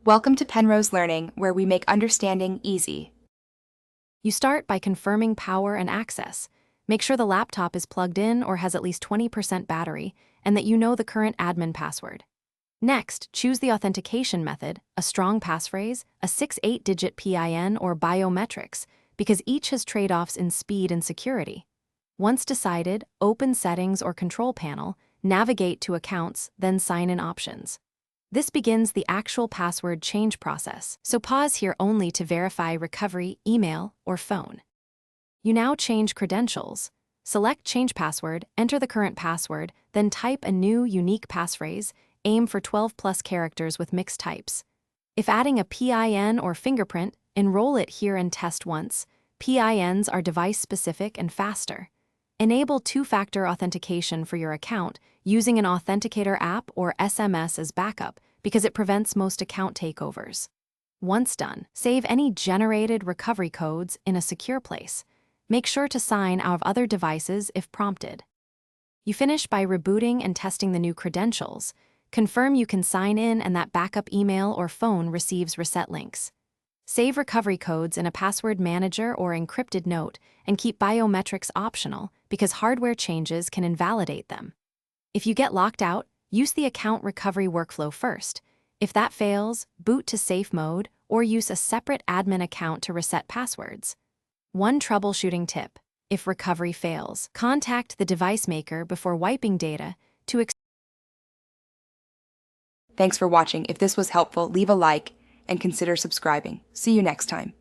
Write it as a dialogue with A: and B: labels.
A: Welcome to Penrose Learning, where we make understanding easy.
B: You start by confirming power and access. Make sure the laptop is plugged in or has at least 20% battery, and that you know the current admin password. Next, choose the authentication method, a strong passphrase, a 6-8-digit PIN, or biometrics, because each has trade-offs in speed and security. Once decided, open Settings or Control Panel, navigate to Accounts, then Sign-in Options. This begins the actual password change process, so pause here only to verify recovery, email, or phone. You now change credentials. Select Change Password, enter the current password, then type a new, unique passphrase. Aim for 12+ characters with mixed types. If adding a PIN or fingerprint, enroll it here and test once. PINs are device-specific and faster. Enable two-factor authentication for your account using an authenticator app or SMS as backup because it prevents most account takeovers. Once done, save any generated recovery codes in a secure place. Make sure to sign out of other devices if prompted. You finish by rebooting and testing the new credentials. Confirm you can sign in and that backup email or phone receives reset links. Save recovery codes in a password manager or encrypted note and keep biometrics optional because hardware changes can invalidate them. If you get locked out, use the account recovery workflow first. If that fails, boot to safe mode or use a separate admin account to reset passwords. One troubleshooting tip: if recovery fails, contact the device maker before wiping data to
A: Thanks for watching. If this was helpful, leave a like and consider subscribing. See you next time.